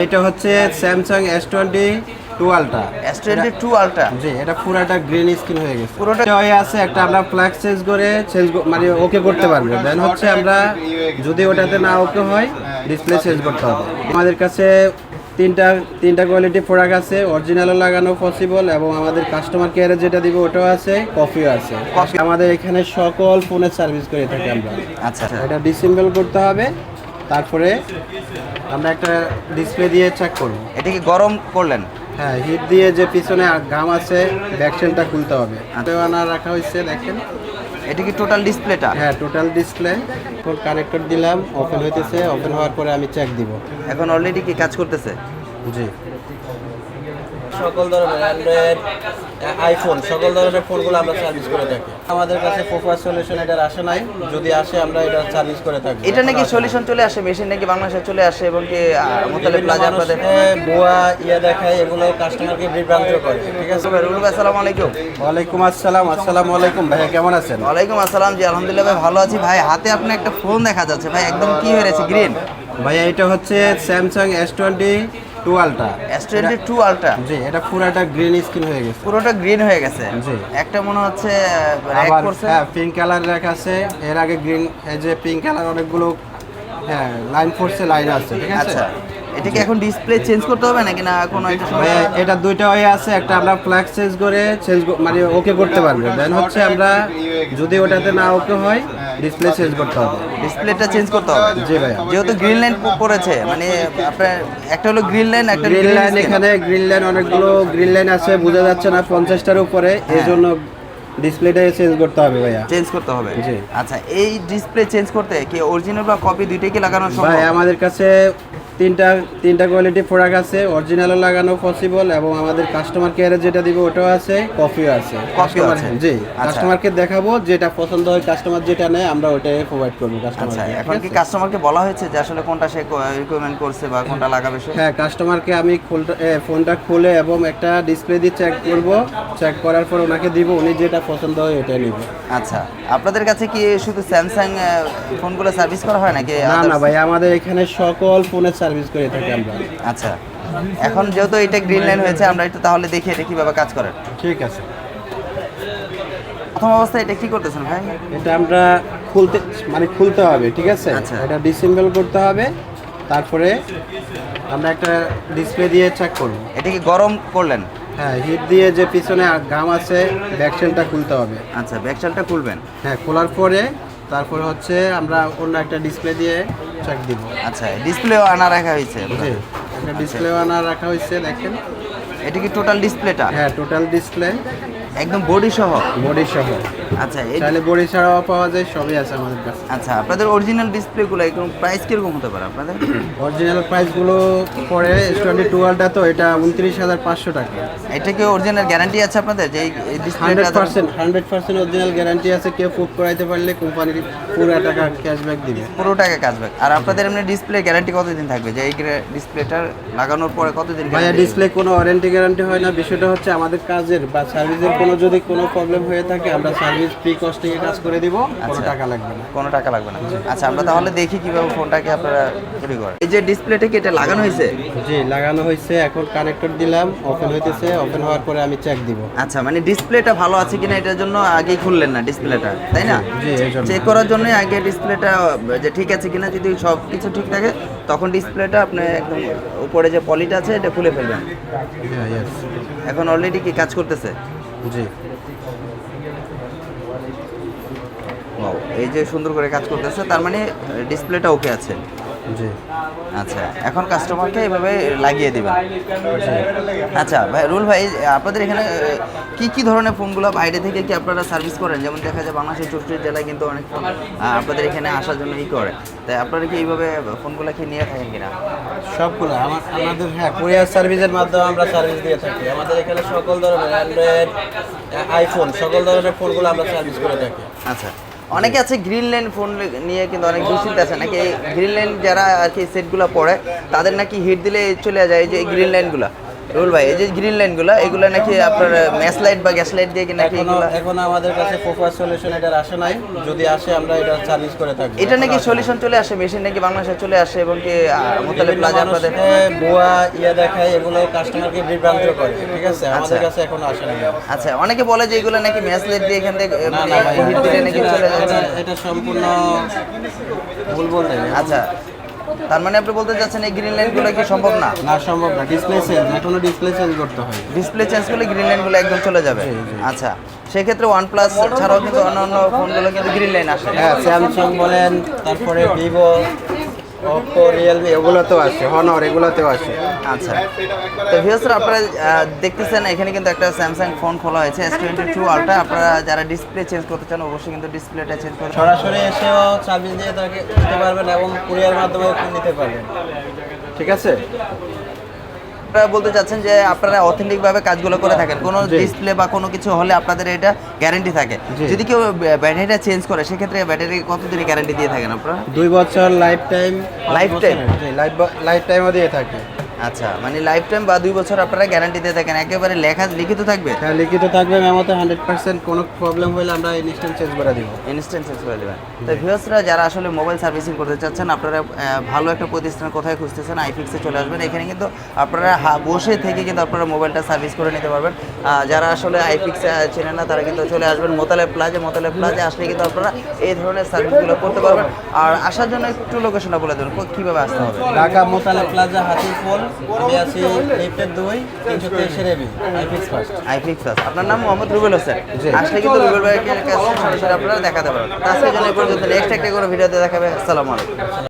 এটা হচ্ছে Samsung S22 ultra. S22 ultra. জি, এটা পুরাটা গ্রিন স্ক্রিন হয়ে গেছে। পুরোটা হয়ে আছে একটা আমরা ফ্ল্যাগ চেঞ্জ করে মানে ওকে করতে পারবো। দেন হচ্ছে আমরা যদি ওটাতে না ওকে হয় ডিসপ্লে চেঞ্জ করতে হবে। আমাদের কাছে তিনটা কোয়ালিটি প্রোডাক্ট আছে, অরিজিনালও লাগানো পসিবল এবং আমাদের কাস্টমার কেয়ারে যেটা দিব ওটাও আছে, কফিও আছে। আমাদের এখানে সকল ফোনের সার্ভিস করে থাকি আমরা। আচ্ছা, এটা ডিসেম্বল করতে হবে, তারপরে আমরা একটা ডিসপ্লে দিয়ে চেক করব। এটা কি গরম করলেন? হ্যাঁ, হিট দিয়ে যে পিছনে ঘাম আছে ব্যাকসেলটা খুলতে হবে। আনা রাখা হয়েছে দেখেন। এটা কি টোটাল ডিসপ্লেটা? হ্যাঁ, টোটাল ডিসপ্লে। ফোন কানেক্টর দিলাম, ওপেন হইতেছে। ওপেন হওয়ার পরে আমি চেক দিব। এখন অলরেডি কি কাজ করতেছে? জি, সকল ধরনের অ্যান্ড্রয়েড, আইফোন সকল ধরনের ফোনগুলো আমরা সার্ভিস করে থাকি। আমাদের কাছে প্রপার সলিউশন এটার আসে নাই, যদি আসে আমরা এটা সার্ভিস করে থাকি। এটা নাকি সলিউশন চলে আসে, মেশিন নাকি বাংলাদেশে চলে আসে এবং কি মোতালে প্লাজা আপনাদের বোয়া দেখায়, এগুলো কাস্টমারকে বিভ্রান্ত করে। ঠিক আছে রুল ভাই, আসসালামু আলাইকুম। ওয়ালাইকুম আসসালাম। আসসালামু আলাইকুম ভাইয়া, কেমন আছেন? ওয়ালাইকুম আসসালাম। জি আলহামদুলিল্লাহ ভাই, ভালো আছি ভাই। হাতে আপনি একটা ফোন দেখা যাচ্ছে ভাই, একদম কি হয়ে গেছে, গ্রিন ভাইয়া এটা হচ্ছে Samsung S22 ultra. S22 ultra. জি, এটা পুরাটা গ্রিন স্ক্রিন হয়ে গেছে। পুরোটা গ্রিন হয়ে গেছে। জি, একটা মনে হচ্ছে আবার হ্যাঁ পিঙ্ক কালার রেখা আছে, এর আগে গ্রিন, এই যে পিঙ্ক কালার অনেকগুলো হ্যাঁ লাইন ফোর্সে লাইন আছে। ঠিক আছে, আচ্ছা, এটা কি এখন ডিসপ্লে চেঞ্জ করতে হবে নাকি না কোনো একটা সময়? ভাইয়া এটা দুইটা হয়ে আছে, একটা আমরা ফ্ল্যাগ চেঞ্জ করে মানে ওকে করতে পারবো। দেন হচ্ছে আমরা যদি ওটাতে না ওকে হয় ডিসপ্লে চেঞ্জ করতে হবে। ডিসপ্লেটা চেঞ্জ করতে হবে। জি ভাইয়া, যেহেতু গ্রিন লাইন পড়েছে, মানে আপনার একটা হলো গ্রিন লাইন, একটা গ্রিন লাইন, এখানে গ্রিন লাইন অনেকগুলো গ্রিন লাইন আছে, বোঝা যাচ্ছে না 50টার উপরে, এই জন্য ডিসপ্লেটা চেঞ্জ করতে হবে ভাইয়া। চেঞ্জ করতে হবে। জি। আচ্ছা, এই ডিসপ্লে চেঞ্জ করতে কি অরিজিনাল বা কপি দুইটাই কি লাগানো সম্ভব? ভাই আমাদের কাছে তিনটা কোয়ালিটি প্রোডাক্ট আছে, অরিজিনালও লাগানো পসিবল এবং আমাদের কাস্টমার কেয়ারে যেটা দিব ওটাও আছে, কফিও আছে। কফিও আছে। জি, আচ্ছা। কাস্টমারকে দেখাবো, যেটা পছন্দ হয় কাস্টমার যেটা নেয় আমরা ওটাই প্রোভাইড করবো আচ্ছা, কাস্টমারকে। এখন কি কাস্টমারকে বলা হয়েছে যে আসলে কোনটা সে রিকমেন্ড করছে বা কোনটা লাগাবে সে? হ্যাঁ, কাস্টমারকে আমি ফোনটা খুলে এবং একটা ডিসপ্লে দিয়ে চেক করব, চেক করার পর ওনাকে দিব, উনি যেটা পছন্দ হয় ওটাই নিব। আচ্ছা, আপনাদের কাছে কি শুধু স্যামসাং ফোনগুলো সার্ভিস করা হয় নাকি? না ভাই, আমাদের এখানে সকল ফোনের সার্ভিস করে থাকি আমরা। আচ্ছা, এখন যেহেতু এটা গ্রিন লাইন হয়েছে, আমরা একটু তাহলে দেখি এটা কিভাবে কাজ করে। ঠিক আছে, প্রথম অবস্থায় এটা কি করতেছেন ভাই? এটা আমরা খুলতে হবে। ঠিক আছে, আচ্ছা। এটা ডিসেম্বল করতে হবে, তারপরে আমরা একটা ডিসপ্লে দিয়ে চেক করব। এটা কি গরম করলেন? হ্যাঁ, হিট দিয়ে যে পিছনে ঘাম আছে ব্যাকসেলটা খুলতে হবে। আচ্ছা, ব্যাকসালটা খুলবেন। হ্যাঁ, খোলার পরে তারপরে হচ্ছে আমরা অন্য একটা ডিসপ্লে দিয়ে চেক দিব। আচ্ছা, ডিসপ্লেও আনা রাখা হয়েছে। জি, একটা ডিসপ্লেও আনা রাখা হয়েছে দেখেন। এটা কি টোটাল ডিসপ্লেটা? হ্যাঁ, টোটাল ডিসপ্লে একদম বডি সহ? বডি সহ। আচ্ছা, চাইলে বডি ছাড়াও পাওয়া যায়, সবই আছে আমাদের কাছে। আচ্ছা, আপনাদের অরিজিনাল ডিসপ্লেগুলো এরকম প্রাইস কিরকম হতে পারে আপনাদের? অরিজিনাল প্রাইসগুলো পরে S22 আলট্রা, তো এটা 29,500 টাকা। এটা কি অরিজিনাল গ্যারান্টি আছে আপনাদের যে এই ডিসপ্লেটা? 100% অরিজিনাল গ্যারান্টি আছে। কেউ প্রুফ করাইতে পারলে কোম্পানির পুরো টাকা ক্যাশব্যাক দিবে। পুরো টাকা কাজব্যাক। আর আপনাদের এমনি ডিসপ্লে গ্যারান্টি কতদিন থাকবে, যে এই ডিসপ্লেটা লাগানোর পরে কতদিন? ভাইয়া, ডিসপ্লে কোনো ওয়ারেন্টি গ্যারান্টি হয় না। বিষয়টা হচ্ছে আমাদের কাজের বা সার্ভিসের যদি কোনো প্রবলেম হয়ে থাকে আমরা সার্ভিস ফ্রি কস্টিংয়ে কাজ করে দিব, কোনো টাকা লাগবে না। কোনো টাকা লাগবে না। আচ্ছা, আমরা তাহলে দেখি কিভাবে ফোনটাকে আপনারা তৈরি করেন। এই যে ডিসপ্লেটা কি এটা লাগানো হয়েছে? জি, লাগানো হয়েছে। এখন কানেক্টর দিলাম, ওপেন হইতেছে। ওপেন হওয়ার পরে আমি চেক দিব। আচ্ছা, মানে ডিসপ্লেটা ভালো আছে কিনা এটার জন্য আগেই খুললেন না ডিসপ্লেটা, তাই না? জি, এই জন্য চেক করার জন্য আগে ডিসপ্লেটা যে ঠিক আছে কিনা, যদি সব কিছু ঠিক থাকে তখন ডিসপ্লেটা আপনি একদম উপরে যে পলিটা আছে এটা খুলে ফেলবেন। হ্যাঁ, ইয়েস। এখন অলরেডি কি কাজ করতেছে? জি, Wow, এই যে সুন্দর করে কাজ করতেছে, তার মানে ডিসপ্লেটা ওকে আছে। জি। আচ্ছা, এখন কাস্টমারকে এভাবে লাগিয়ে দিবেন। আচ্ছা ভাই, রুল ভাই, আপনাদের এখানে কি কি ধরনের ফোনগুলো বাইরে থেকে কি আপনারা সার্ভিস করেন? যেমন দেখা যায় বাংলাদেশের 64 জেলায় কিন্তু অনেক ফোন আপনাদের এখানে আসার জন্য করে, তাই আপনারা কি এইভাবে ফোনগুলো কি নিয়ে থাকেন কিনা? সবগুলো আমাদের হ্যাঁ কুরিয়ার সার্ভিসের মাধ্যমে আমরা সার্ভিস দিয়ে থাকি। আমাদের এখানে সকল ধরনের অ্যান্ড্রয়েড, আইফোন সকল ধরনের ফোনগুলো আমরা সার্ভিস করে থাকি। আচ্ছা, অনেকে আছে গ্রিন লাইন ফোন নিয়ে কিন্তু অনেক দুশ্চিন্তা আছে, নাকি গ্রিন লাইন যারা আর কি সেটগুলো পড়ে তাদের নাকি হিট দিলে চলে যায় যে গ্রিন লাইনগুলো। রুল ভাই এই যে গ্রিন লাইনগুলো এগুলো নাকি আপনার ম্যাচ লাইট বা গ্যাস লাইট দিয়ে কি নাকি এগুলো? এখনো আমাদের কাছে প্রপার সলিউশন এটার আসে নাই, যদি আসে আমরা এটা সার্ভিস করে থাকবো। এটা নাকি সলিউশন চলে আসে, মেশিন নাকি বাংলাদেশে চলে আসে এবং কি মোতালেব প্লাজা আপনাদের বুয়া দেখায়, এগুলো কাস্টমারকে বিভ্রান্ত করে, ঠিক আছে? আমাদের কাছে এখনো আসে নাই। আচ্ছা, অনেকে বলে যে এগুলো নাকি ম্যাচ লাইট দিয়ে এখান থেকে না না ভাই, হিট দিলে নাকি চলে যাচ্ছে। এটা সম্পূর্ণ ভুল বলতে। আচ্ছা, তার মানে আপনি বলতে চাচ্ছেন এই গ্রিন লাইনগুলো কি সম্ভব না? না, সম্ভব না। ডিসপ্লে চেঞ্জ, এখনো ডিসপ্লে চেঞ্জ করতে হয়। ডিসপ্লে চেঞ্জ করলে গ্রিন লাইনগুলো একদম চলে যাবে। আচ্ছা, সেক্ষেত্রে OnePlus ছাড়াও কিন্তু অন্যান্য ফোনগুলো কিন্তু গ্রিন লাইন আসে। হ্যাঁ, স্যামসাং বলেন, তারপরে ভিভো, ওপো, রিয়েলমি, এগুলোতেও আসে, হনর, এগুলোতেও আসে। আচ্ছা, তো ভিউয়ার্সরা আপনারা দেখতেছেন এখানে কিন্তু একটা স্যামসাং ফোন খোলা হয়েছে S22 আলট্রা। আপনারা যারা ডিসপ্লে চেঞ্জ করতে চান অবশ্যই কিন্তু ডিসপ্লেটা চেঞ্জ করতে সরাসরি এসেও সার্ভিস দিয়ে তাকে দিতে পারবেন এবং কুরিয়ার মাধ্যমে নিতে পারবেন, ঠিক আছে? আপনারা বলতে চাচ্ছেন যে আপনারা অথেন্টিক ভাবে কাজগুলো করে থাকেন, কোনো ডিসপ্লে বা কোনো কিছু হলে আপনাদের এটা গ্যারান্টি থাকে। যদি কেউ ব্যাটারিটা চেঞ্জ করে সেক্ষেত্রে ব্যাটারি কতদিনের গ্যারান্টি দিয়ে থাকেন আপনারা? 2 বছর life time. Life time? Life টাইমও দিয়ে থাকে। আচ্ছা, মানে লাইফ টাইম বা 2 বছর আপনারা গ্যারান্টি দিয়ে থাকেন, একেবারে লিখিত থাকবে? হ্যাঁ, লিখিত থাকবে, মেমোতে 100%। কোনো প্রবলেম হলে আমরা ইনস্ট্যান্ট চেঞ্জ করে দিব। ইনস্ট্যান্ট চেঞ্জ করে দেবেন। তো ভিউয়ার্সরা যারা আসলে মোবাইল সার্ভিসিং করতে চাচ্ছেন, আপনারা ভালো একটা প্রতিষ্ঠান কোথায় খুঁজতেছেন, আইফিক্সে চলে আসবেন। এখানে কিন্তু আপনারা বসে থেকে কিন্তু আপনারা মোবাইলটা সার্ভিস করে নিতে পারবেন। যারা আসলে আইফিক্স চেনেন না তারা কিন্তু চলে আসবেন মোতালেব প্লাজা আসলে কিন্তু আপনারা এই ধরনের সার্ভিসগুলো করতে পারবেন। আর আসার জন্য একটু লোকেশনটা বলে দেবেন, কীভাবে আসতে হবে? ঢাকা মোতালেব প্লাজা, হাতিরপুল। আমি আছি লিফটের 2, 323 AB, iFix first. IFix first. আপনার নাম মোহাম্মদ রুবেল হোসেন। আসলে কিন্তু রুবেল ভাইয়ের কাছে সরাসরি আপনারা দেখাতে পারবেন। আজকের জন্য এই পর্যন্ত, নেক্সট একটা কোনো ভিডিওতে দেখাবে। আসসালামু আলাইকুম।